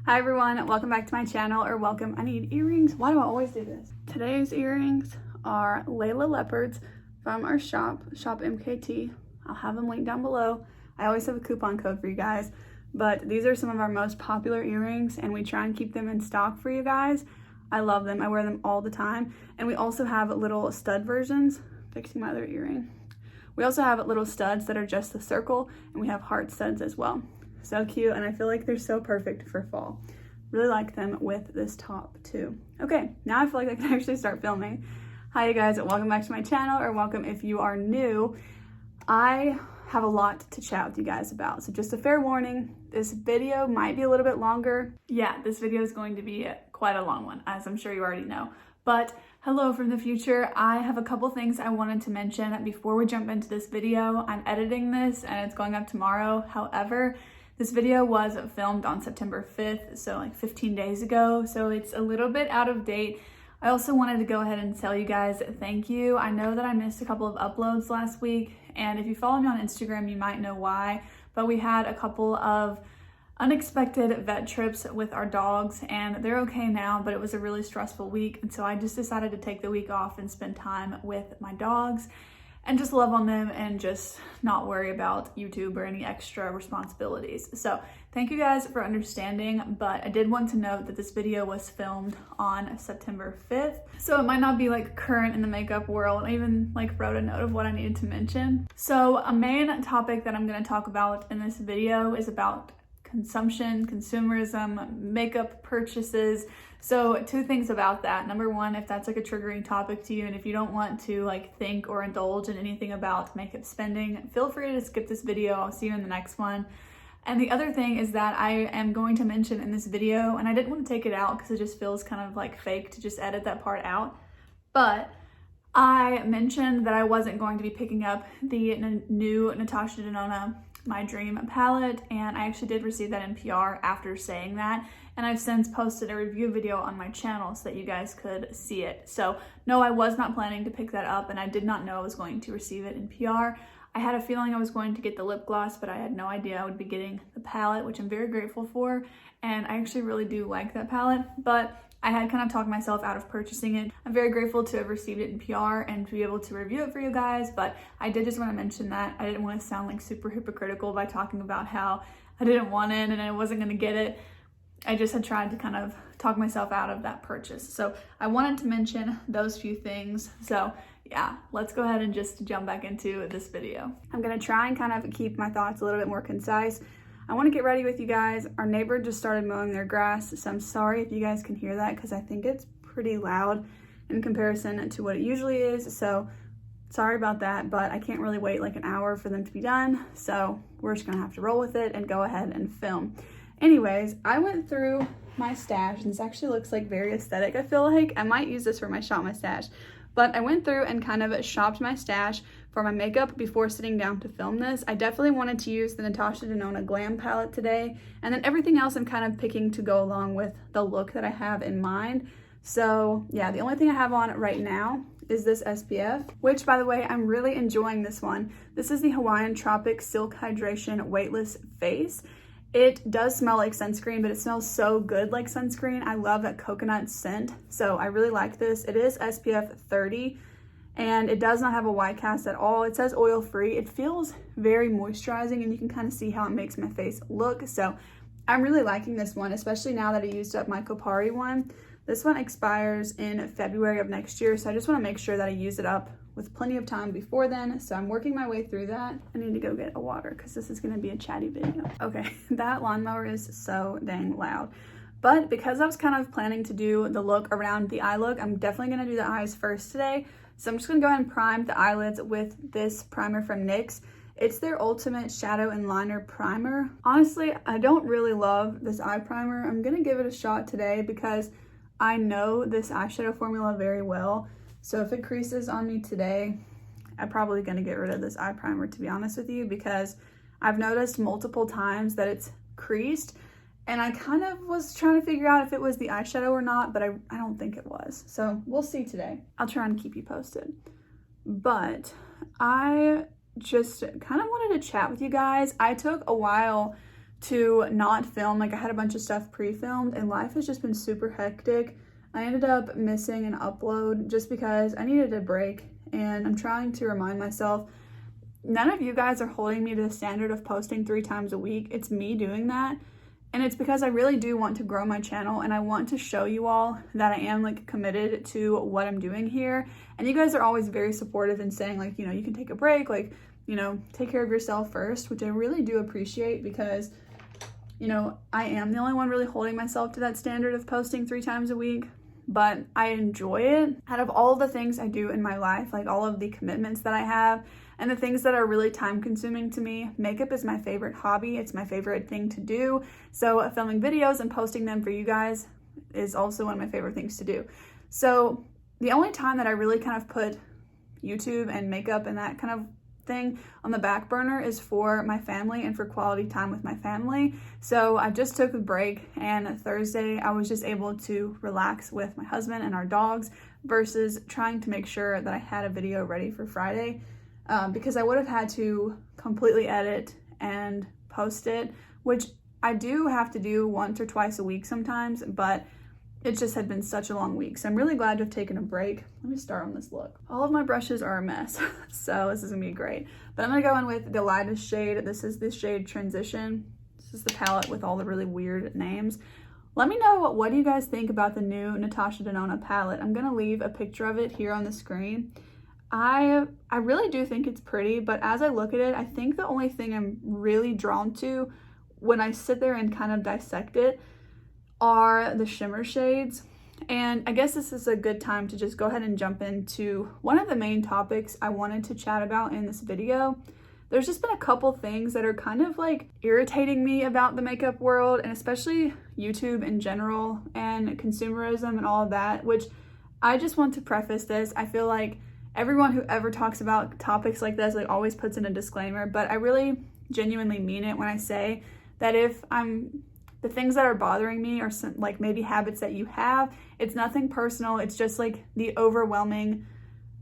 Hi everyone, welcome back to my channel, or welcome. I need earrings. Why do I always do this? Today's earrings are Layla leopards from our shop MKT. I'll have them linked down below. I always have a coupon code for you guys, but these are some of our most popular earrings and we try and keep them in stock for you guys. I love them. I wear them all the time. And we also have little stud versions. Fixing my other earring. We also have little studs that are just the circle, and we have heart studs as well. So cute, and I feel like they're so perfect for fall. Really like them with this top too. Okay, now I feel like I can actually start filming. Hi you guys, welcome back to my channel, or welcome if you are new. I have a lot to chat with you guys about, so just a fair warning, this video might be a little bit longer. Yeah, this video is going to be quite a long one, as I'm sure you already know. But hello from the future. I have a couple things I wanted to mention before we jump into this video. I'm editing this and it's going up tomorrow. However, this video was filmed on September 5th, so like 15 days ago, so it's a little bit out of date. I also wanted to go ahead and tell you guys thank you. I know that I missed a couple of uploads last week, and if you follow me on Instagram, you might know why, but we had a couple of unexpected vet trips with our dogs, and they're okay now, but it was a really stressful week, and so I just decided to take the week off and spend time with my dogs and just love on them and just not worry about YouTube or any extra responsibilities. So thank you guys for understanding, but I did want to note that this video was filmed on September 5th, so it might not be like current in the makeup world. I even like wrote a note of what I needed to mention. So a main topic that I'm going to talk about in this video is about consumption, consumerism, makeup purchases. So two things about that. Number one, if that's like a triggering topic to you, and if you don't want to like think or indulge in anything about makeup spending, feel free to skip this video. I'll see you in the next one. And the other thing is that I am going to mention in this video, and I didn't want to take it out because it just feels kind of like fake to just edit that part out, but I mentioned that I wasn't going to be picking up the new Natasha Denona My Dream palette, and I actually did receive that in PR after saying that, and I've since posted a review video on my channel so that you guys could see it. So no, I was not planning to pick that up, and I did not know I was going to receive it in PR. I had a feeling I was going to get the lip gloss, but I had no idea I would be getting the palette, which I'm very grateful for, and I actually really do like that palette, but I had kind of talked myself out of purchasing it. I'm very grateful to have received it in PR and to be able to review it for you guys, but I did just want to mention that. I didn't want to sound like super hypocritical by talking about how I didn't want it and I wasn't going to get it. I just had tried to kind of talk myself out of that purchase. So I wanted to mention those few things. So yeah, let's go ahead and just jump back into this video. I'm going to try and kind of keep my thoughts a little bit more concise. I want to get ready with you guys. Our neighbor just started mowing their grass, so I'm sorry if you guys can hear that because I think it's pretty loud in comparison to what it usually is. So sorry about that, but I can't really wait like an hour for them to be done. So we're just gonna have to roll with it and go ahead and film. Anyways, I went through my stash, and this actually looks like very aesthetic. I feel like I might use this for my Shop My Stash, but I went through and kind of shopped my stash for my makeup before sitting down to film this. I definitely wanted to use the Natasha Denona Glam palette today, and then everything else I'm kind of picking to go along with the look that I have in mind. So yeah, the only thing I have on right now is this SPF, which by the way, I'm really enjoying this one. This is the Hawaiian Tropic Silk Hydration Weightless Face. It does smell like sunscreen, but it smells so good like sunscreen. I love that coconut scent, so I really like this. It is SPF 30, and it does not have a white cast at all. It says oil free. It feels very moisturizing, and you can kind of see how it makes my face look. So I'm really liking this one, especially now that I used up my Kopari one. This one expires in February of next year, so I just want to make sure that I use it up with plenty of time before then. So I'm working my way through that. I need to go get a water because this is going to be a chatty video. Okay, that lawnmower is so dang loud. But because I was kind of planning to do the look around the eye look, I'm definitely going to do the eyes first today. So I'm just going to go ahead and prime the eyelids with this primer from NYX. It's their Ultimate Shadow and Liner Primer. Honestly, I don't really love this eye primer. I'm going to give it a shot today because I know this eyeshadow formula very well. So if it creases on me today, I'm probably going to get rid of this eye primer, to be honest with you, because I've noticed multiple times that it's creased, and I kind of was trying to figure out if it was the eyeshadow or not, but I don't think it was. So we'll see today. I'll try and keep you posted. But I just kind of wanted to chat with you guys. I took a while to not film. Like I had a bunch of stuff pre-filmed and life has just been super hectic. I ended up missing an upload just because I needed a break, and I'm trying to remind myself none of you guys are holding me to the standard of posting 3 times a week. It's me doing that. And it's because I really do want to grow my channel, and I want to show you all that I am like committed to what I'm doing here. And you guys are always very supportive in saying like, you know, you can take a break, like, you know, take care of yourself first, which I really do appreciate because, you know, I am the only one really holding myself to that standard of posting 3 times a week, but I enjoy it. Out of all the things I do in my life, like all of the commitments that I have and the things that are really time consuming to me, makeup is my favorite hobby. It's my favorite thing to do. So filming videos and posting them for you guys is also one of my favorite things to do. So the only time that I really kind of put YouTube and makeup and that kind of thing on the back burner is for my family and for quality time with my family. So I just took a break, and Thursday I was just able to relax with my husband and our dogs versus trying to make sure that I had a video ready for Friday, because I would have had to completely edit and post it, which I do have to do once or twice a week sometimes, but it just had been such a long week. So I'm really glad to have taken a break. Let me start on this look. All of my brushes are a mess, so this is gonna be great. But I'm gonna go in with the lightest shade. This is the shade Transition. This is the palette with all the really weird names. Let me know what do you guys think about the new Natasha Denona palette. I'm gonna leave a picture of it here on the screen. I really do think it's pretty, but as I look at it, I think the only thing I'm really drawn to when I sit there and kind of dissect it are the shimmer shades. And I guess this is a good time to just go ahead and jump into one of the main topics I wanted to chat about in this video. There's just been a couple things that are kind of like irritating me about the makeup world, and especially YouTube in general and consumerism and all of that, which I just want to preface this. I feel like everyone who ever talks about topics like this like always puts in a disclaimer, but I really genuinely mean it when I say that if the things that are bothering me are some, like maybe habits that you have, it's nothing personal. It's just like the overwhelming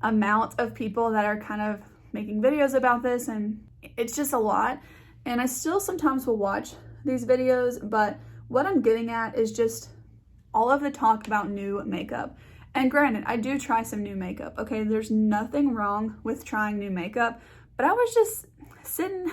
amount of people that are kind of making videos about this, and it's just a lot. And I still sometimes will watch these videos, but what I'm getting at is just all of the talk about new makeup. And granted, I do try some new makeup, okay? There's nothing wrong with trying new makeup, but I was just sitting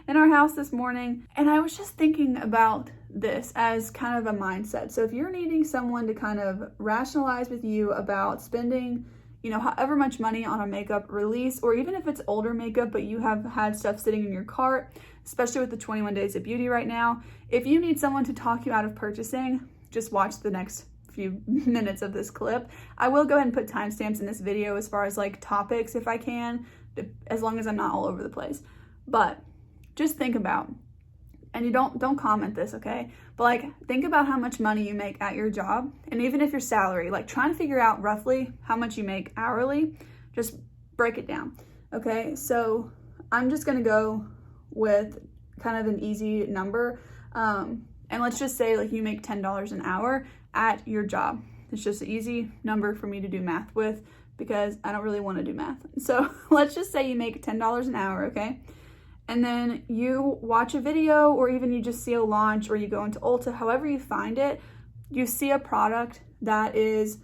in our house this morning and I was just thinking about this as kind of a mindset. So if you're needing someone to kind of rationalize with you about spending, you know, however much money on a makeup release, or even if it's older makeup but you have had stuff sitting in your cart, especially with the 21 Days of Beauty right now, if you need someone to talk you out of purchasing, just watch the next few minutes of this clip. I will go ahead and put timestamps in this video as far as like topics if I can, as long as I'm not all over the place. But just think about, and you don't comment this, okay? But like think about how much money you make at your job, and even if your salary, like trying to figure out roughly how much you make hourly, just break it down, okay? So I'm just gonna go with kind of an easy number, and let's just say like you make $10 an hour at your job. It's just an easy number for me to do math with because I don't really want to do math. So let's just say you make $10 an hour, okay? And then you watch a video, or even you just see a launch, or you go into Ulta, however you find it, you see a product that is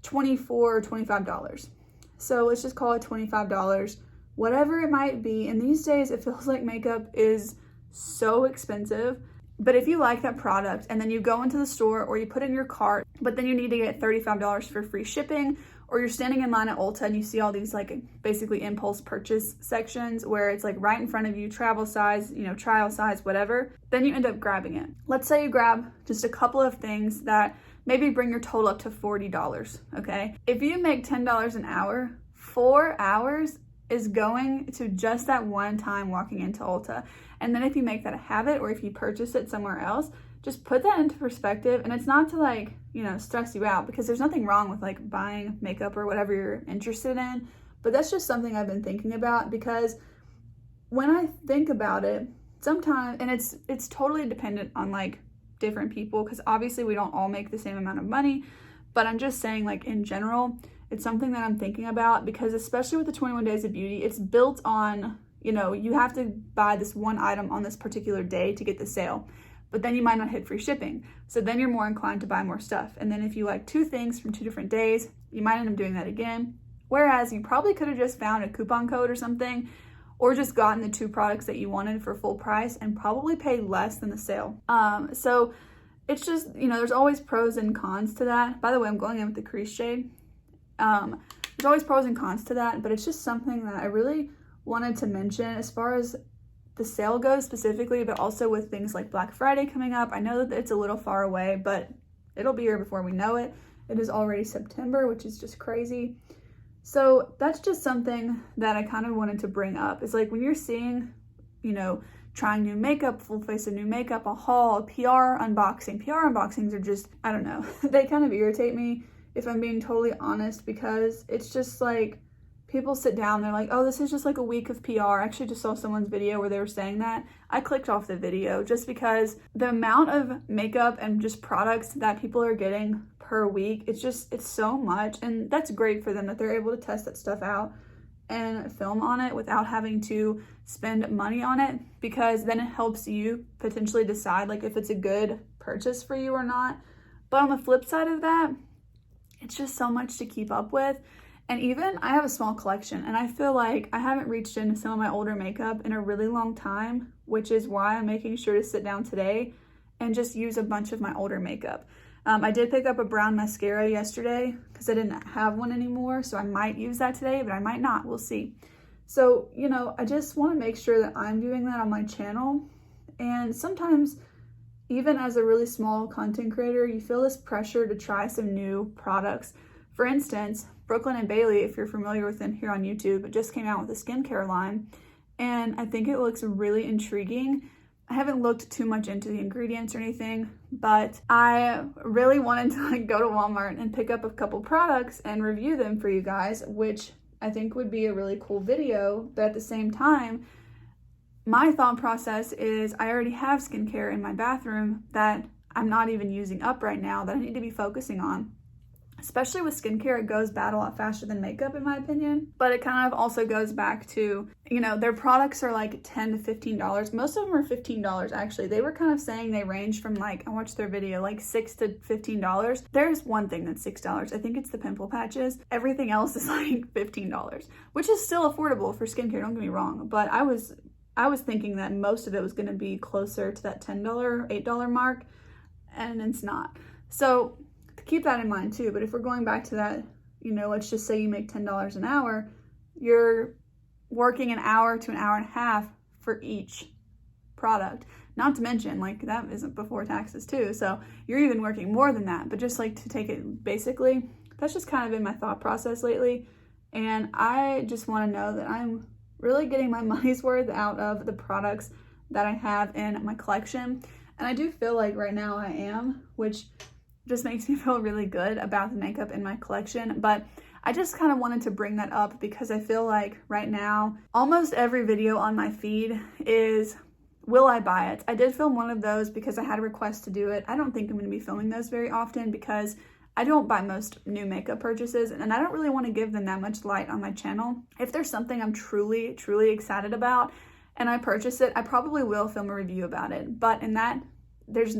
$24 or $25. So let's just call it $25, whatever it might be. And these days it feels like makeup is so expensive. But if you like that product and then you go into the store or you put it in your cart, but then you need to get $35 for free shipping, or you're standing in line at Ulta and you see all these like basically impulse purchase sections where it's like right in front of you, travel size, you know, trial size, whatever, then you end up grabbing it. Let's say you grab just a couple of things that maybe bring your total up to $40, okay? If you make $10 an hour, 4 hours is going to just that one time walking into Ulta. And then if you make that a habit, or if you purchase it somewhere else, just put that into perspective. And it's not to like, you know, stress you out, because there's nothing wrong with like buying makeup or whatever you're interested in. But that's just something I've been thinking about, because when I think about it, sometimes, and it's totally dependent on like different people, because obviously we don't all make the same amount of money, but I'm just saying like in general, it's something that I'm thinking about, because especially with the 21 Days of Beauty, it's built on you know, you have to buy this one item on this particular day to get the sale, but then you might not hit free shipping. So then you're more inclined to buy more stuff. And then if you like 2 things from 2 different days, you might end up doing that again. Whereas you probably could have just found a coupon code or something, or just gotten the 2 products that you wanted for full price and probably paid less than the sale. So it's just, you know, there's always pros and cons to that. By the way, I'm going in with the crease shade. There's always pros and cons to that, but it's just something that I really wanted to mention as far as the sale goes specifically, but also with things like Black Friday coming up. I know that it's a little far away, but it'll be here before we know it. It is already September, which is just crazy. So that's just something that I kind of wanted to bring up. It's like when you're seeing, you know, trying new makeup, full face of new makeup, a haul, a PR unboxing. PR unboxings are just, I don't know, they kind of irritate me if I'm being totally honest, because it's just like people sit down, they're like, oh, this is just like a week of PR. I actually just saw someone's video where they were saying that. I clicked off the video just because the amount of makeup and just products that people are getting per week, it's so much. And that's great for them that they're able to test that stuff out and film on it without having to spend money on it, because then it helps you potentially decide like if it's a good purchase for you or not. But on the flip side of that, it's just so much to keep up with. And even I have a small collection, and I feel like I haven't reached into some of my older makeup in a really long time, which is why I'm making sure to sit down today and just use a bunch of my older makeup. I did pick up a brown mascara yesterday because I didn't have one anymore, so I might use that today, but I might not. We'll see. So, you know, I just want to make sure that I'm doing that on my channel. And sometimes, even as a really small content creator, you feel this pressure to try some new products. For instance, Brooklyn and Bailey, if you're familiar with them here on YouTube, it just came out with a skincare line, and I think it looks really intriguing. I haven't looked too much into the ingredients or anything, but I really wanted to like go to Walmart and pick up a couple products and review them for you guys, which I think would be a really cool video. But at the same time, my thought process is I already have skincare in my bathroom that I'm not even using up right now that I need to be focusing on. Especially with skincare, it goes bad a lot faster than makeup in my opinion. But it kind of also goes back to, you know, their products are like $10 to $15. Most of them are $15 actually. They were kind of saying they range from like, I watched their video, like $6 to $15. There's one thing that's $6. I think it's the pimple patches. Everything else is like $15, which is still affordable for skincare, don't get me wrong. But I was thinking that most of it was gonna be closer to that $10, $8 mark, and it's not. So keep that in mind too. But if we're going back to that, you know, let's just say you make $10 an hour, you're working an hour to an hour and a half for each product. Not to mention, like, that isn't before taxes too, so you're even working more than that. But just like to take it basically, that's just kind of been my thought process lately. And I just want to know that I'm really getting my money's worth out of the products that I have in my collection. And I do feel like right now I am, which just makes me feel really good about the makeup in my collection. But I just kind of wanted to bring that up because I feel like right now almost every video on my feed is, will I buy it? I did film one of those because I had a request to do it. I don't think I'm going to be filming those very often because I don't buy most new makeup purchases, and I don't really want to give them that much light on my channel. If there's something I'm truly excited about and I purchase it, I probably will film a review about it. But in that, there's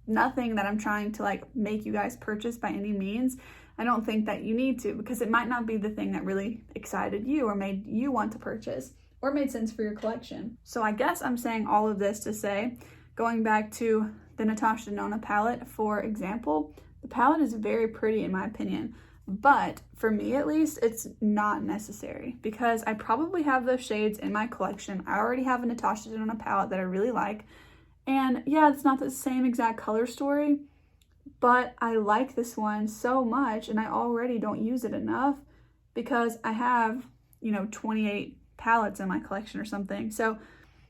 nothing that I'm trying to like make you guys purchase by any means. I don't think that you need to, because it might not be the thing that really excited you or made you want to purchase or made sense for your collection. So I guess I'm saying all of this to say, going back to the Natasha Denona palette, for example, the palette is very pretty in my opinion, but for me at least, it's not necessary because I probably have those shades in my collection. I already have a Natasha Denona palette that I really like. And yeah, it's not the same exact color story, but I like this one so much and I already don't use it enough because I have, you know, 28 palettes in my collection or something. So,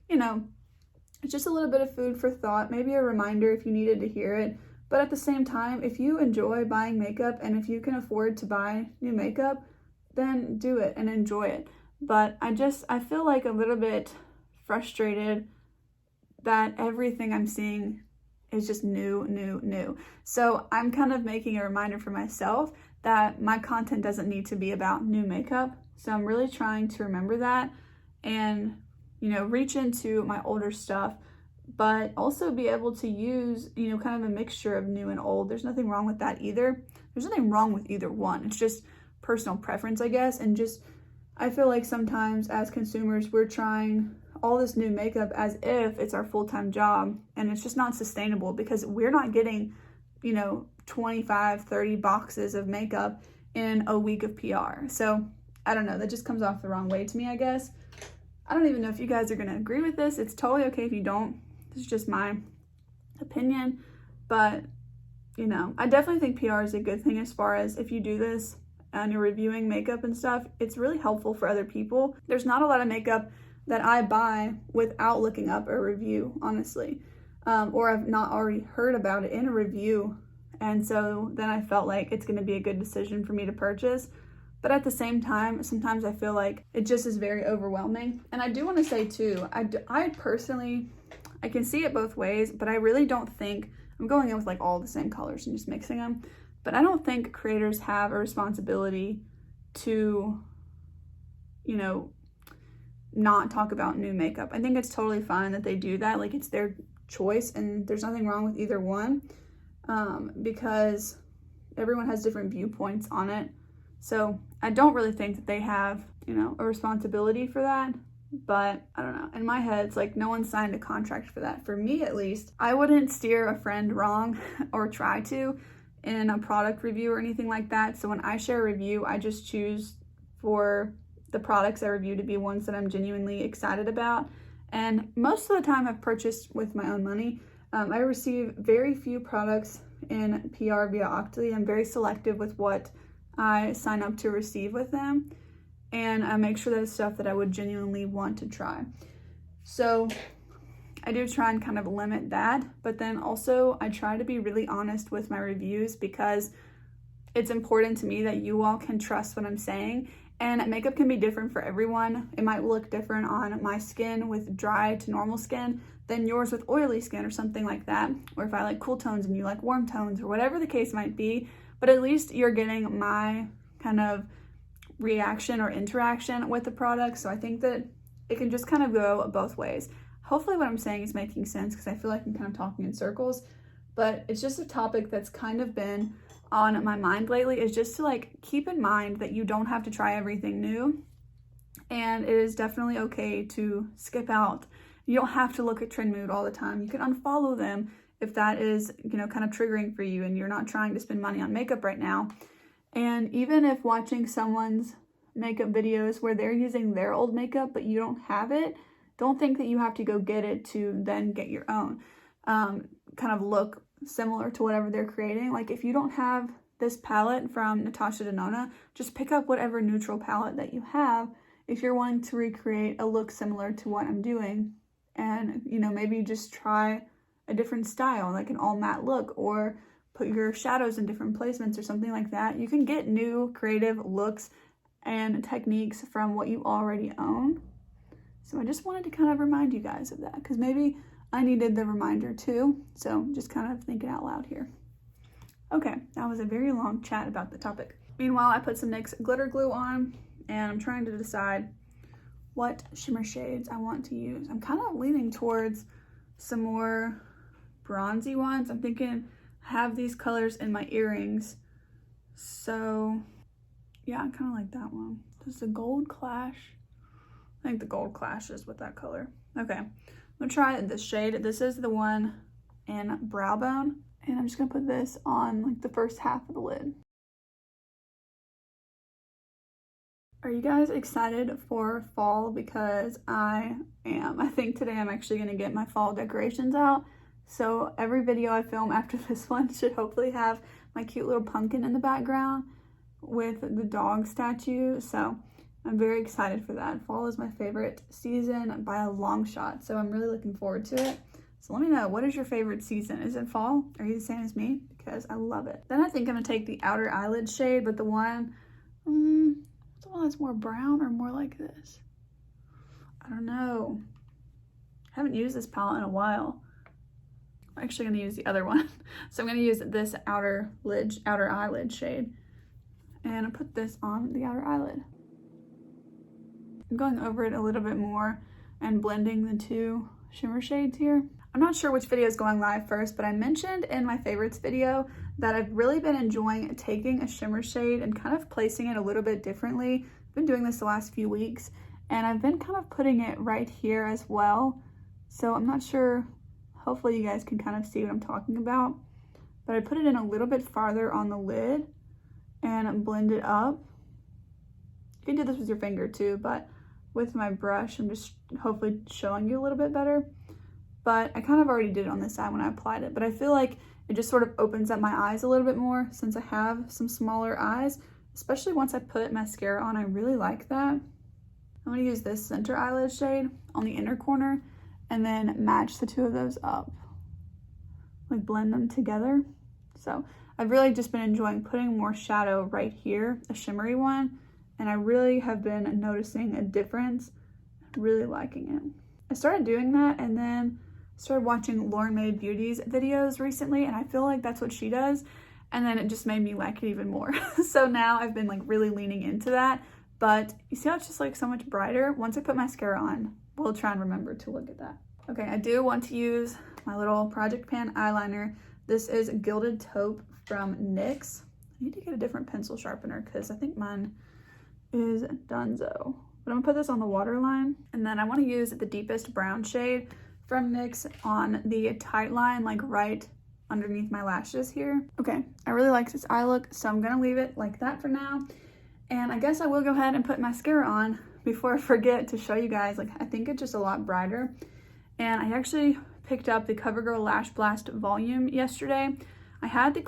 you know, it's just a little bit of food for thought, maybe a reminder if you needed to hear it. But at the same time, if you enjoy buying makeup and if you can afford to buy new makeup, then do it and enjoy it. But I feel like a little bit frustrated that everything I'm seeing is just new. So I'm kind of making a reminder for myself that my content doesn't need to be about new makeup. So I'm really trying to remember that and you know, reach into my older stuff, but also be able to use, you know, kind of a mixture of new and old. There's nothing wrong with that either. There's nothing wrong with either one. It's just personal preference, I guess. And just, I feel like sometimes as consumers, we're trying all this new makeup as if it's our full-time job, and it's just not sustainable because we're not getting, you know, 25, 30 boxes of makeup in a week of PR. So I don't know, that just comes off the wrong way to me, I guess. I don't even know if you guys are going to agree with this. It's totally okay if you don't. This is just my opinion. But, you know, I definitely think PR is a good thing as far as if you do this and you're reviewing makeup and stuff. It's really helpful for other people. There's not a lot of makeup that I buy without looking up a review, honestly. Or I've not already heard about it in a review. And so then I felt like it's going to be a good decision for me to purchase. But at the same time, sometimes I feel like it just is very overwhelming. And I do want to say too, I personally, I can see it both ways, but I really don't think, I'm going in with like all the same colors and just mixing them, but I don't think creators have a responsibility to, you know, not talk about new makeup. I think it's totally fine that they do that. Like, it's their choice and there's nothing wrong with either one, because everyone has different viewpoints on it. So I don't really think that they have, you know, a responsibility for that. But I don't know, in my head, it's like no one signed a contract for that. For me, at least, I wouldn't steer a friend wrong or try to in a product review or anything like that. So when I share a review, I just choose for the products I review to be ones that I'm genuinely excited about. And most of the time I've purchased with my own money. I receive very few products in PR via Octoly. I'm very selective with what I sign up to receive with them, and I make sure that it's stuff that I would genuinely want to try. So I do try and kind of limit that, but then also I try to be really honest with my reviews because it's important to me that you all can trust what I'm saying. And makeup can be different for everyone. It might look different on my skin with dry to normal skin than yours with oily skin or something like that. Or if I like cool tones and you like warm tones or whatever the case might be. But at least you're getting my kind of reaction or interaction with the product. So I think that it can just kind of go both ways. Hopefully what I'm saying is making sense because I feel like I'm kind of talking in circles. But it's just a topic that's kind of been on my mind lately, is just to like keep in mind that you don't have to try everything new. And it is definitely okay to skip out. You don't have to look at Trend Mood all the time. You can unfollow them if that is, you know, kind of triggering for you and you're not trying to spend money on makeup right now. And even if watching someone's makeup videos where they're using their old makeup but you don't have it, don't think that you have to go get it to then get your own. Kind of look similar to whatever they're creating. Like, if you don't have this palette from Natasha Denona, just pick up whatever neutral palette that you have if you're wanting to recreate a look similar to what I'm doing. And, you know, maybe just try a different style, like an all matte look, or put your shadows in different placements or something like that. You can get new creative looks and techniques from what you already own. So I just wanted to kind of remind you guys of that because maybe I needed the reminder too. So just kind of thinking out loud here. Okay, that was a very long chat about the topic. Meanwhile, I put some NYX glitter glue on and I'm trying to decide what shimmer shades I want to use. I'm kind of leaning towards some more bronzy ones. I'm thinking I have these colors in my earrings. So yeah, I kind of like that one. Does the gold clash? I think the gold clashes with that color. Okay, I'm gonna try this shade. This is the one in Brow Bone. And I'm just gonna put this on like the first half of the lid. Are you guys excited for fall? Because I am. I think today I'm actually gonna get my fall decorations out. So every video I film after this one should hopefully have my cute little pumpkin in the background with the dog statue. So I'm very excited for that. Fall is my favorite season by a long shot. So I'm really looking forward to it. So let me know, what is your favorite season? Is it fall? Are you the same as me? Because I love it. Then I think I'm gonna take the outer eyelid shade, but the one that's more brown or more like this. I don't know. I haven't used this palette in a while. I'm actually gonna use the other one. So I'm gonna use this outer eyelid shade. And I put this on the outer eyelid. I'm going over it a little bit more and blending the two shimmer shades here. I'm not sure which video is going live first, but I mentioned in my favorites video that I've really been enjoying taking a shimmer shade and kind of placing it a little bit differently. I've been doing this the last few weeks, and I've been kind of putting it right here as well. So I'm not sure, hopefully you guys can kind of see what I'm talking about, but I put it in a little bit farther on the lid and blend it up. You can do this with your finger too, but with my brush, I'm just hopefully showing you a little bit better. But I kind of already did it on this side when I applied it, but I feel like it just sort of opens up my eyes a little bit more since I have some smaller eyes, especially once I put mascara on. I really like that. I'm gonna use this center eyelid shade on the inner corner and then match the two of those up, like blend them together. So I've really just been enjoying putting more shadow right here, a shimmery one, and I really have been noticing a difference, really liking it. I started doing that and then started watching Lauren Made Beauty's videos recently, and I feel like that's what she does, and then it just made me like it even more. So now I've been like really leaning into that, but you see how it's just like so much brighter? Once I put mascara on, we'll try and remember to look at that. Okay, I do want to use my little Project Pan eyeliner. This is Gilded Taupe from NYX. I need to get a different pencil sharpener because I think mine is donezo. But I'm gonna put this on the waterline, and then I want to use the deepest brown shade from NYX on the tight line, like right underneath my lashes here. Okay, I really like this eye look, so I'm gonna leave it like that for now. And I guess I will go ahead and put mascara on before I forget to show you guys. Like, I think it's just a lot brighter. And I actually picked up the Covergirl Lash Blast Volume yesterday. I had the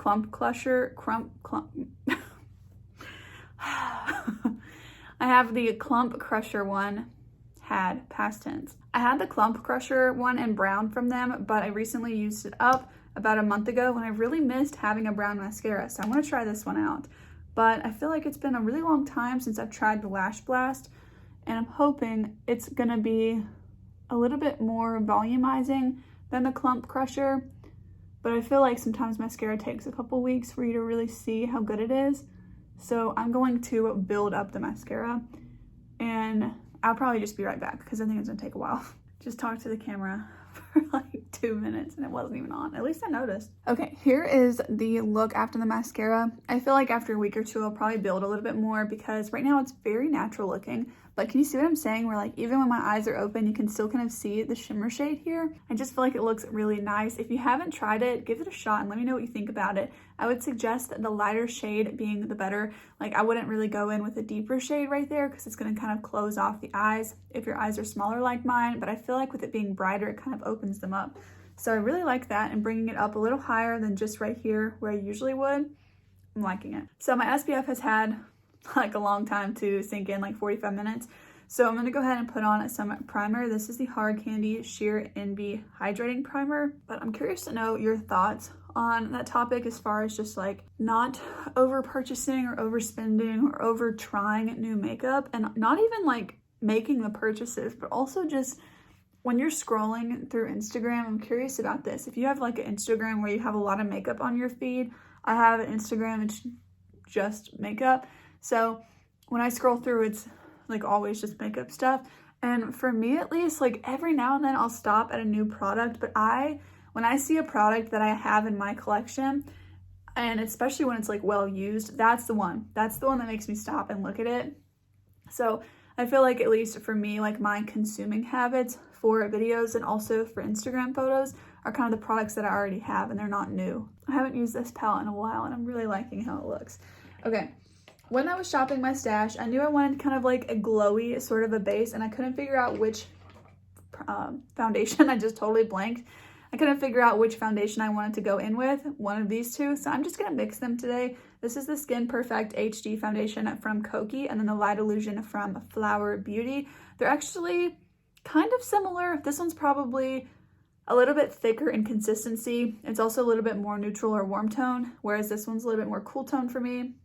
I have the Clump Crusher one, past tense. I had the Clump Crusher one in brown from them, but I recently used it up about a month ago when I really missed having a brown mascara. So I'm gonna try this one out. But I feel like it's been a really long time since I've tried the Lash Blast, and I'm hoping it's gonna be a little bit more volumizing than the Clump Crusher. But I feel like sometimes mascara takes a couple weeks for you to really see how good it is. So I'm going to build up the mascara, and I'll probably just be right back because I think it's gonna take a while. Just talk to the camera for like 2 minutes and it wasn't even on. At least I noticed. Okay, here is the look after the mascara. I feel like after a week or two, I'll probably build a little bit more because right now it's very natural looking. But can you see what I'm saying? Where like even when my eyes are open, you can still kind of see the shimmer shade here. I just feel like it looks really nice. If you haven't tried it, give it a shot and let me know what you think about it. I would suggest the lighter shade being the better. Like, I wouldn't really go in with a deeper shade right there because it's going to kind of close off the eyes if your eyes are smaller like mine. But I feel like with it being brighter, it kind of opens them up. So I really like that, and bringing it up a little higher than just right here where I usually would. I'm liking it. So my SPF has had like a long time to sink in, like 45 minutes. So I'm gonna go ahead and put on some primer. This is the Hard Candy Sheer Envy Hydrating Primer. But I'm curious to know your thoughts on that topic as far as just like not over purchasing or overspending or over trying new makeup, and not even like making the purchases, but also just when you're scrolling through Instagram. I'm curious about this. If you have like an Instagram where you have a lot of makeup on your feed, I have an Instagram, it's just makeup. So when I scroll through, it's like always just makeup stuff. And for me at least, like every now and then I'll stop at a new product, but when I see a product that I have in my collection, and especially when it's like well used, that's the one that makes me stop and look at it. So I feel like at least for me, like my consuming habits for videos and also for Instagram photos are kind of the products that I already have, and they're not new. I haven't used this palette in a while and I'm really liking how it looks. Okay. When I was shopping my stash, I knew I wanted kind of like a glowy sort of a base, and I couldn't figure out which foundation. I just totally blanked. I couldn't figure out which foundation I wanted to go in with, one of these two, so I'm just going to mix them today. This is the Skin Perfect HD foundation from Kokie, and then the Light Illusion from Flower Beauty. They're actually kind of similar. This one's probably a little bit thicker in consistency. It's also a little bit more neutral or warm tone, whereas this one's a little bit more cool tone for me.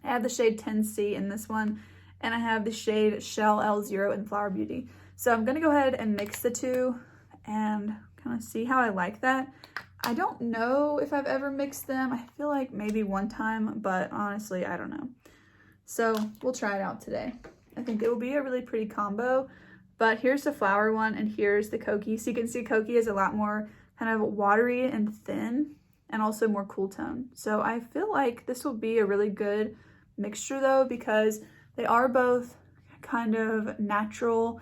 I have the shade 10C in this one, and I have the shade Shell L0 in Flower Beauty. So I'm gonna go ahead and mix the two and kind of see how I like that. I don't know if I've ever mixed them. I feel like maybe one time, but honestly, I don't know. So we'll try it out today. I think it will be a really pretty combo, But here's the flower one and here's the Kokie. So you can see Kokie is a lot more kind of watery and thin and also more cool tone. So I feel like this will be a really good mixture though, because they are both kind of natural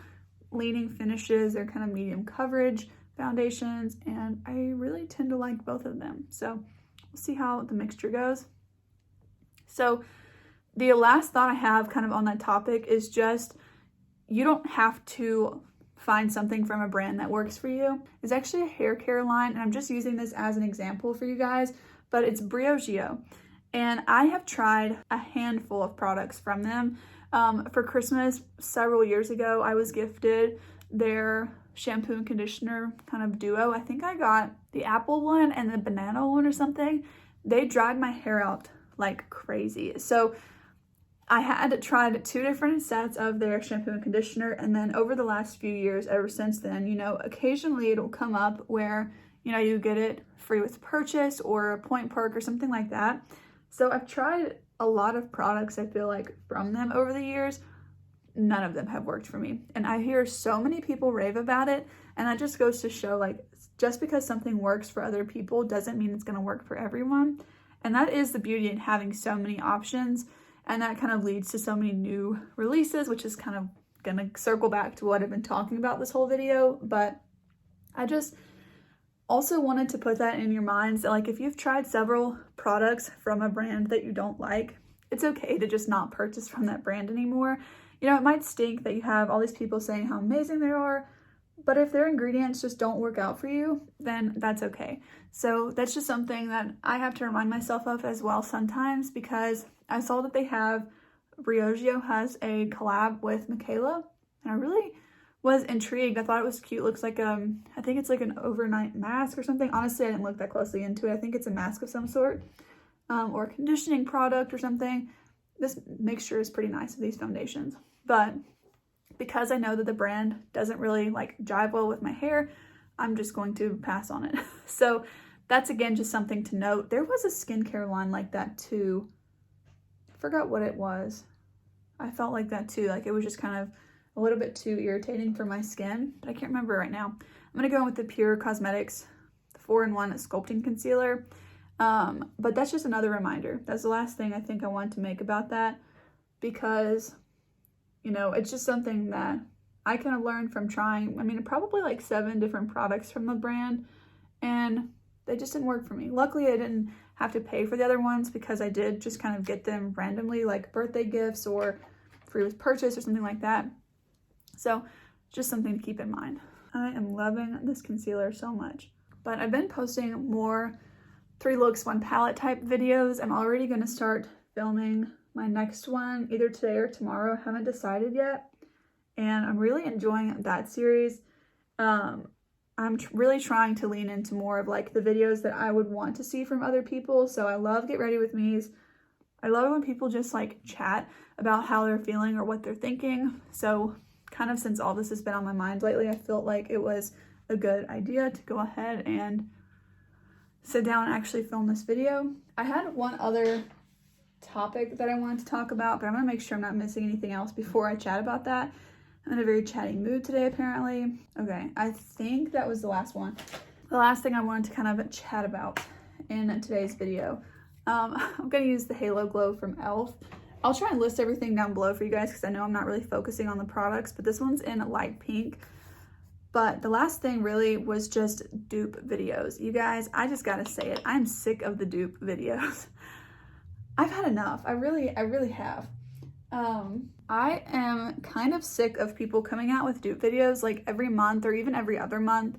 leaning finishes. They're kind of medium coverage foundations, and I really tend to like both of them. So we'll see how the mixture goes. So the last thought I have kind of on that topic is just, you don't have to find something from a brand that works for you. It's actually a hair care line, and I'm just using this as an example for you guys, but it's Briogeo. And I have tried a handful of products from them. For Christmas several years ago, I was gifted their shampoo and conditioner kind of duo. I think I got the apple one and the banana one or something. They dried my hair out like crazy. So I had tried 2 different sets of their shampoo and conditioner, and then over the last few years, ever since then, you know, occasionally it'll come up where, you know, you get it free with purchase or a point perk or something like that. So I've tried a lot of products, I feel like, from them over the years. None of them have worked for me. And I hear so many people rave about it, and that just goes to show, like, just because something works for other people doesn't mean it's going to work for everyone. And that is the beauty in having so many options, and that kind of leads to so many new releases, which is kind of going to circle back to what I've been talking about this whole video. But I just also wanted to put that in your minds that, like, if you've tried several products from a brand that you don't like, it's okay to just not purchase from that brand anymore. You know, it might stink that you have all these people saying how amazing they are, but if their ingredients just don't work out for you, then that's okay. So that's just something that I have to remind myself of as well sometimes, because I saw that they have, Briogeo has a collab with Michaela, and I really was intrigued. I thought it was cute. It looks like, I think it's like an overnight mask or something. Honestly, I didn't look that closely into it. I think it's a mask of some sort, or a conditioning product or something. This mixture is pretty nice of these foundations, but because I know that the brand doesn't really like jive well with my hair, I'm just going to pass on it. So that's, again, just something to note. There was a skincare line like that too. I forgot what it was. I felt like that too. Like, it was just kind of a little bit too irritating for my skin, but I can't remember right now. I'm gonna go in with the Pure Cosmetics 4-in-1 Sculpting Concealer. But that's just another reminder. That's the last thing I think I wanted to make about that, because, you know, it's just something that I kind of learned from trying, I mean, probably like 7 different products from the brand, and they just didn't work for me. Luckily, I didn't have to pay for the other ones, because I did just kind of get them randomly, like birthday gifts or free with purchase or something like that. So just something to keep in mind. I am loving this concealer so much. But I've been posting more 3 looks, 1 palette type videos. I'm already going to start filming my next one either today or tomorrow. I haven't decided yet, and I'm really enjoying that series. I'm really trying to lean into more of like the videos that I would want to see from other people. So I love Get Ready With Me's. I love when people just like chat about how they're feeling or what they're thinking. So kind of since all this has been on my mind lately, I felt like it was a good idea to go ahead and sit down and actually film this video. I had one other topic that I wanted to talk about, but I'm gonna make sure I'm not missing anything else before I chat about that. I'm in a very chatty mood today, apparently. Okay, I think that was the last one. The last thing I wanted to kind of chat about in today's video. I'm gonna use the Halo Glow from e.l.f. I'll try and list everything down below for you guys, because I know I'm not really focusing on the products, but this one's in light pink. But the last thing really was just dupe videos. You guys, I just gotta say it. I'm sick of the dupe videos. I've had enough. I really have. I am kind of sick of people coming out with dupe videos like every month or even every other month,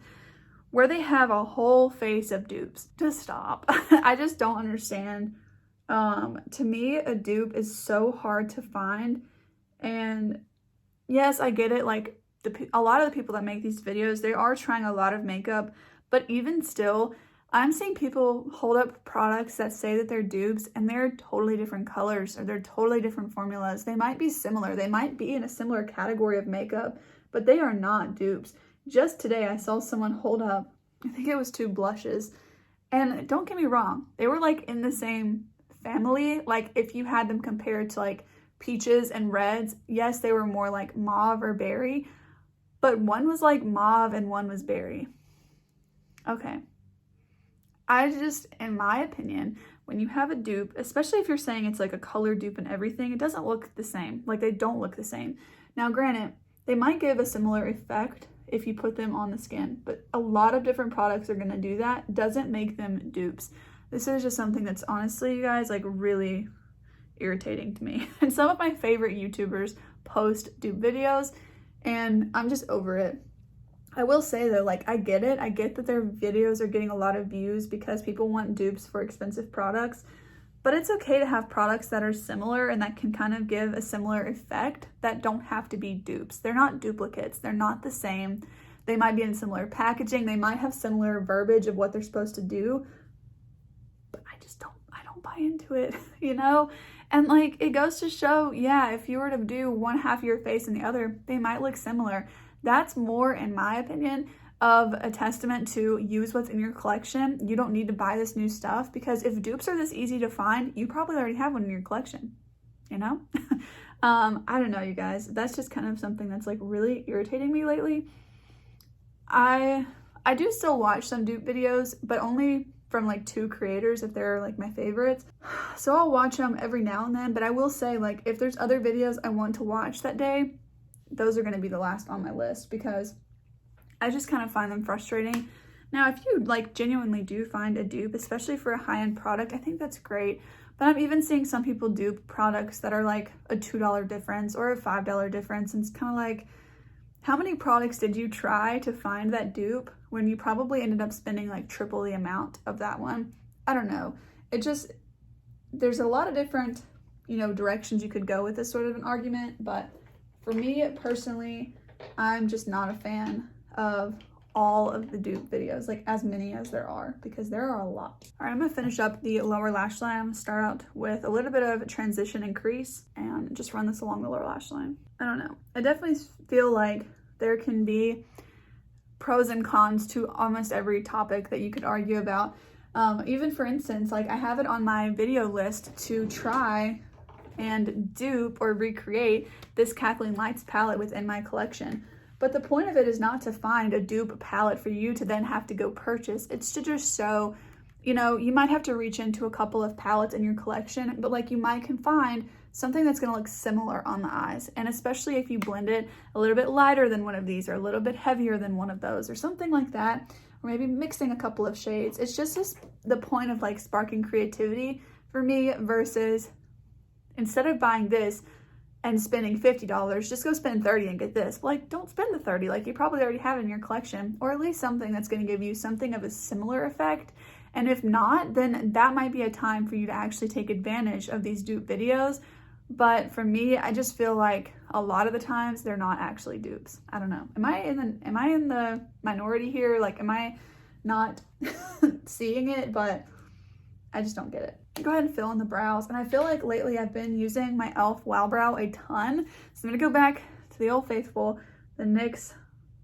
where they have a whole face of dupes. Just stop. I just don't understand. To me, a dupe is so hard to find. And yes, I get it. Like, a lot of the people that make these videos, they are trying a lot of makeup, but even still, I'm seeing people hold up products that say that they're dupes, and they're totally different colors, or they're totally different formulas. They might be similar. They might be in a similar category of makeup, but they are not dupes. Just today, I saw someone hold up, I think it was 2 blushes, and don't get me wrong, they were like in the same family. Like, if you had them compared to like peaches and reds, yes, they were more like mauve or berry, but one was like mauve and one was berry. Okay. I just, in my opinion, when you have a dupe, especially if you're saying it's like a color dupe and everything, it doesn't look the same. Like, they don't look the same. Now, granted, they might give a similar effect if you put them on the skin, but a lot of different products are going to do that. Doesn't make them dupes. This is just something that's honestly, you guys, like really irritating to me. And some of my favorite YouTubers post dupe videos, and I'm just over it. I will say though, like, I get it. I get that their videos are getting a lot of views because people want dupes for expensive products, but it's okay to have products that are similar and that can kind of give a similar effect that don't have to be dupes. They're not duplicates. They're not the same. They might be in similar packaging. They might have similar verbiage of what they're supposed to do, but I don't buy into it, you know? And like, it goes to show, yeah, if you were to do one half of your face and the other, they might look similar. That's more, in my opinion, of a testament to use what's in your collection. You don't need to buy this new stuff, because if dupes are this easy to find, you probably already have one in your collection, you know? I don't know, you guys. That's just kind of something that's like really irritating me lately. I do still watch some dupe videos, but only from like 2 creators if they're like my favorites. So I'll watch them every now and then, but I will say, like, if there's other videos I want to watch that day, those are going to be the last on my list, because I just kind of find them frustrating. Now, if you like genuinely do find a dupe, especially for a high-end product, I think that's great. But I'm even seeing some people dupe products that are like a $2 difference or a $5 difference. And it's kind of like, how many products did you try to find that dupe when you probably ended up spending like triple the amount of that one? I don't know. It just, there's a lot of different, you know, directions you could go with this sort of an argument, but for me personally, I'm just not a fan of all of the dupe videos, like as many as there are, because there are a lot. All right, I'm gonna finish up the lower lash line. I'm gonna start out with a little bit of transition and crease and just run this along the lower lash line. I don't know. I definitely feel like there can be pros and cons to almost every topic that you could argue about. Even for instance, like I have it on my video list to try and dupe or recreate this Kathleen Lights palette within my collection. But the point of it is not to find a dupe palette for you to then have to go purchase. It's to just show, you know, you might have to reach into a couple of palettes in your collection, but like you can find something that's gonna look similar on the eyes. And especially if you blend it a little bit lighter than one of these or a little bit heavier than one of those or something like that, or maybe mixing a couple of shades. It's just the point of like sparking creativity for me versus instead of buying this and spending $50, just go spend $30 and get this. Like, don't spend the $30. Like, you probably already have it in your collection, or at least something that's going to give you something of a similar effect. And if not, then that might be a time for you to actually take advantage of these dupe videos. But for me, I just feel like a lot of the times they're not actually dupes. I don't know. Am I in the minority here? Like, am I not seeing it? But I just don't get it. Go ahead and fill in the brows. And I feel like lately I've been using my e.l.f. Wow Brow a ton. So I'm gonna go back to the old faithful, the NYX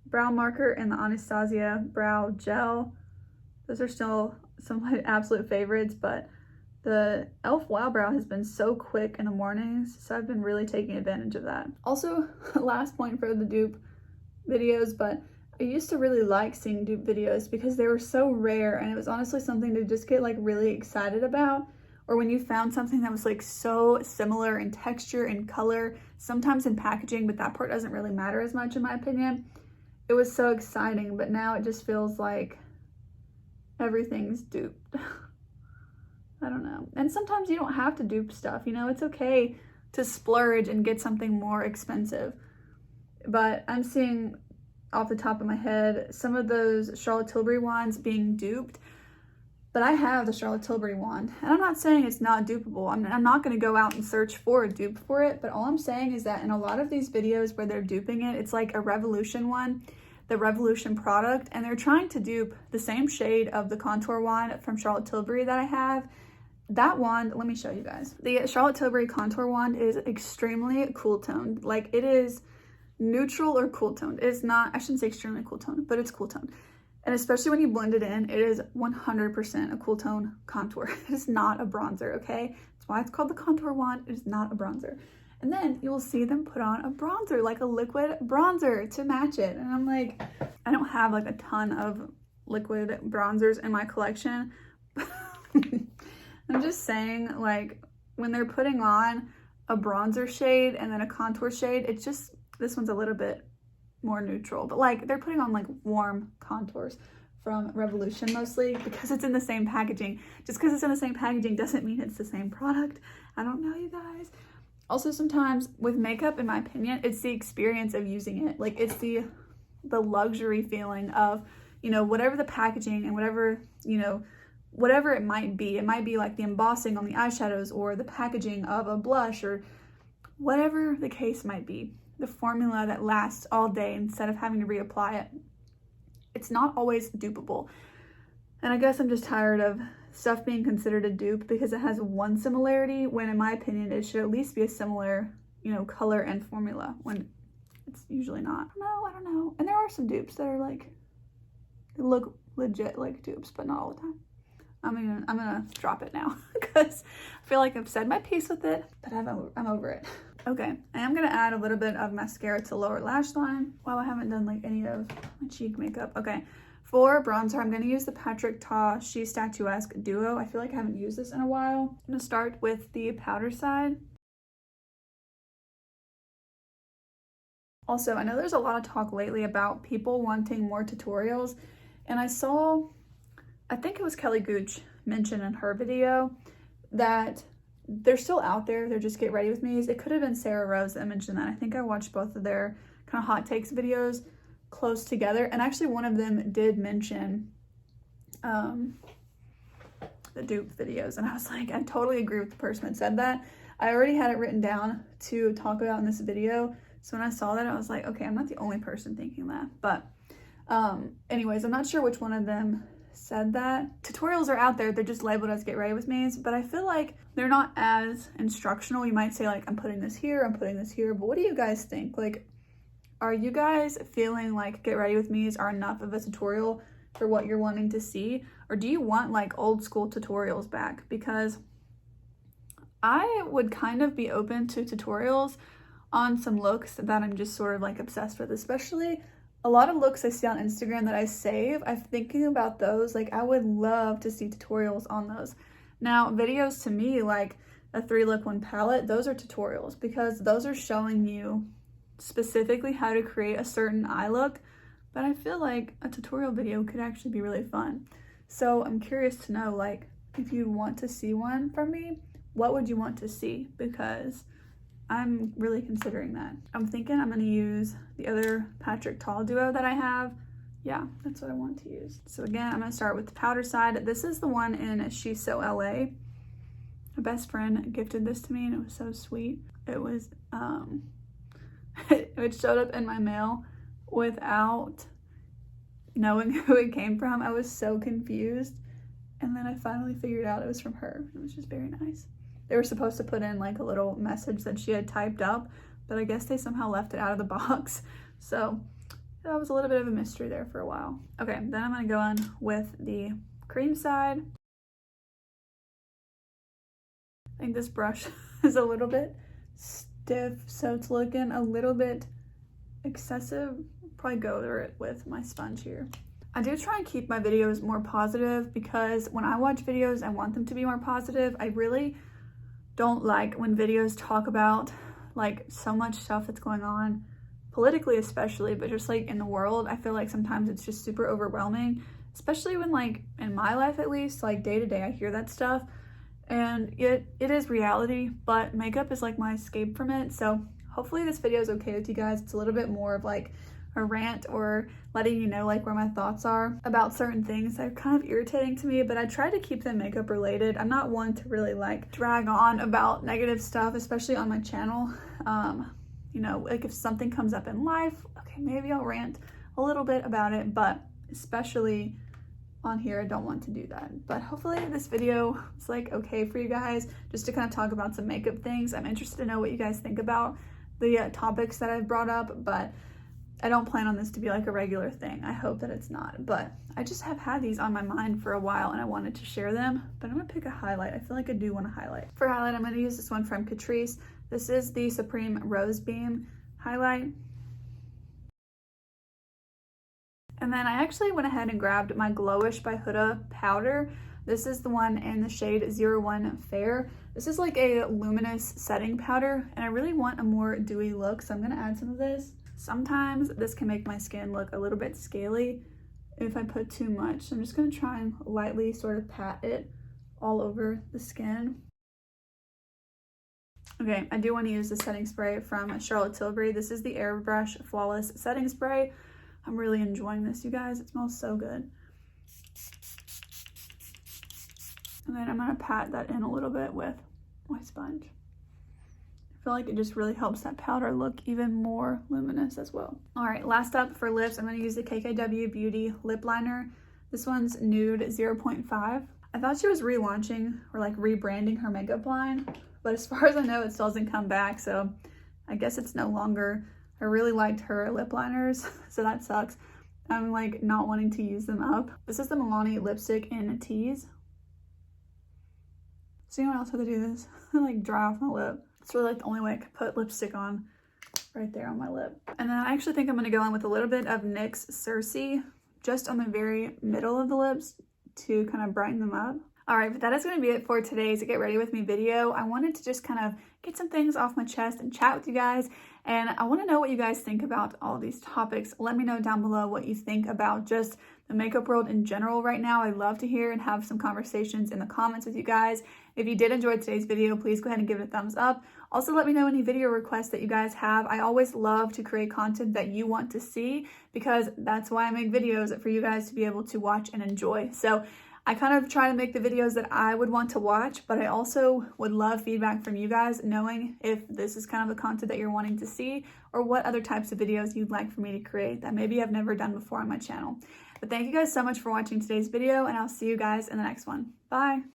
brow marker and the Anastasia brow gel. Those are still some of my absolute favorites, but the e.l.f. Wow Brow has been so quick in the mornings, so I've been really taking advantage of that. Also, last point for the dupe videos, but I used to really like seeing dupe videos because they were so rare, and it was honestly something to just get like really excited about. Or when you found something that was like so similar in texture and color, sometimes in packaging, but that part doesn't really matter as much in my opinion. It was so exciting, but now it just feels like everything's duped. I don't know. And sometimes you don't have to dupe stuff, you know, it's okay to splurge and get something more expensive. But I'm seeing off the top of my head some of those Charlotte Tilbury wands being duped. But I have the Charlotte Tilbury wand, and I'm not saying it's not dupeable. I'm not going to go out and search for a dupe for it, but all I'm saying is that in a lot of these videos where they're duping it, it's like a Revolution one, the Revolution product, and they're trying to dupe the same shade of the contour wand from Charlotte Tilbury that I have. That wand, let me show you guys. The Charlotte Tilbury contour wand is extremely cool toned. Like, it is neutral or cool toned. It's not, I shouldn't say extremely cool toned, but it's cool toned. And especially when you blend it in, it is 100% a cool tone contour. It is not a bronzer, okay? That's why it's called the contour wand. It is not a bronzer. And then you'll see them put on a bronzer, like a liquid bronzer to match it. And I'm like, I don't have like a ton of liquid bronzers in my collection. I'm just saying, like, when they're putting on a bronzer shade and then a contour shade, it's just, this one's a little bit more neutral, but like they're putting on like warm contours from Revolution mostly because it's in the same packaging. Just because it's in the same packaging doesn't mean it's the same product. I don't know, you guys. Also, sometimes with makeup, in my opinion, it's the experience of using it. Like, it's the luxury feeling of, you know, whatever the packaging and whatever, you know, whatever it might be. It might be like the embossing on the eyeshadows or the packaging of a blush or whatever the case might be. The formula that lasts all day instead of having to reapply it. It's not always dupeable. And I guess I'm just tired of stuff being considered a dupe because it has one similarity when, in my opinion, it should at least be a similar, you know, color and formula when it's usually not. I don't know. And there are some dupes that are like, they look legit like dupes, but not all the time. I'm gonna drop it now because I feel like I've said my piece with it, but I'm over it. Okay, I am gonna add a little bit of mascara to lower lash line. Wow, I haven't done like any of my cheek makeup. Okay, for bronzer, I'm gonna use the Patrick Ta She Statuesque Duo. I feel like I haven't used this in a while. I'm gonna start with the powder side. Also, I know there's a lot of talk lately about people wanting more tutorials, and I saw, I think it was Kelly Gooch mentioned in her video that they're still out there. They're just Get Ready With Me's. It could have been Sarah Rose that mentioned that. I think I watched both of their kind of hot takes videos close together. And actually one of them did mention the dupe videos. And I was like, I totally agree with the person that said that. I already had it written down to talk about in this video. So when I saw that, I was like, okay, I'm not the only person thinking that. But anyways, I'm not sure which one of them said that. Tutorials are out there, they're just labeled as Get Ready With Me's, but I feel like they're not as instructional. You might say like, I'm putting this here, I'm putting this here, but what do you guys think? Like, are you guys feeling like Get Ready With Me's are enough of a tutorial for what you're wanting to see? Or do you want like old school tutorials back? Because I would kind of be open to tutorials on some looks that I'm just sort of like obsessed with, especially a lot of looks I see on Instagram that I save. I'm thinking about those. Like, I would love to see tutorials on those. Now, videos to me, like a 3-look 1 palette, those are tutorials because those are showing you specifically how to create a certain eye look. But I feel like a tutorial video could actually be really fun. So I'm curious to know, like, if you want to see one from me, what would you want to see? Because I'm really considering that. I'm thinking I'm gonna use the other Patrick Ta duo that I have. Yeah, that's what I want to use. So again, I'm gonna start with the powder side. This is the one in She's So LA. My best friend gifted this to me and it was so sweet. It was, it showed up in my mail without knowing who it came from. I was so confused. And then I finally figured out it was from her. It was just very nice. They were supposed to put in like a little message that she had typed up, but I guess they somehow left it out of the box. So that was a little bit of a mystery there for a while. Okay, then I'm gonna go on with the cream side. I think this brush is a little bit stiff, so it's looking a little bit excessive. Probably go over it with my sponge here. I do try and keep my videos more positive because when I watch videos, I want them to be more positive. I really don't like when videos talk about like so much stuff that's going on politically, especially, but just like in the world. I feel like sometimes it's just super overwhelming, especially when like in my life, at least, like day to day, I hear that stuff and it is reality, but makeup is like my escape from it. So hopefully this video is okay with you guys. It's a little bit more of like a rant or letting you know like where my thoughts are about certain things that are kind of irritating to me, but I try to keep them makeup related. I'm not one to really like drag on about negative stuff, especially on my channel. You know, like if something comes up in life, okay, maybe I'll rant a little bit about it, but especially on here, I don't want to do that. But hopefully this video is like okay for you guys, just to kind of talk about some makeup things. I'm interested to know what you guys think about the topics that I've brought up, but I don't plan on this to be like a regular thing. I hope that it's not, but I just have had these on my mind for a while and I wanted to share them, but I'm gonna pick a highlight. I feel like I do want to highlight. For highlight, I'm gonna use this one from Catrice. This is the Supreme Rose Beam highlight. And then I actually went ahead and grabbed my Glowish by Huda powder. This is the one in the shade 01 Fair. This is like a luminous setting powder, and I really want a more dewy look, so I'm gonna add some of this. Sometimes this can make my skin look a little bit scaly if I put too much. So I'm just gonna try and lightly sort of pat it all over the skin. Okay, I do want to use the setting spray from Charlotte Tilbury. This is the Airbrush Flawless Setting Spray. I'm really enjoying this, you guys. It smells so good. And then I'm gonna pat that in a little bit with my sponge. I feel like it just really helps that powder look even more luminous as well. All right, last up for lips, I'm gonna use the KKW Beauty Lip Liner. This one's Nude 0.5. I thought she was relaunching or like rebranding her makeup line, but as far as I know, it still hasn't come back, so I guess it's no longer. I really liked her lip liners, so that sucks. I'm like not wanting to use them up. This is the Milani lipstick in Tease. So you know what else how to do this? Like dry off my lip. It's really like the only way I could put lipstick on, right there on my lip. And then I actually think I'm gonna go in with a little bit of NYX Cersei, just on the very middle of the lips to kind of brighten them up. All right, but that is gonna be it for today's Get Ready With Me video. I wanted to just kind of get some things off my chest and chat with you guys. And I wanna know what you guys think about all these topics. Let me know down below what you think about just the makeup world in general right now. I'd love to hear and have some conversations in the comments with you guys. If you did enjoy today's video, please go ahead and give it a thumbs up. Also, let me know any video requests that you guys have. I always love to create content that you want to see because that's why I make videos, for you guys to be able to watch and enjoy. So I kind of try to make the videos that I would want to watch, but I also would love feedback from you guys, knowing if this is kind of the content that you're wanting to see or what other types of videos you'd like for me to create that maybe I've never done before on my channel. But thank you guys so much for watching today's video, and I'll see you guys in the next one. Bye!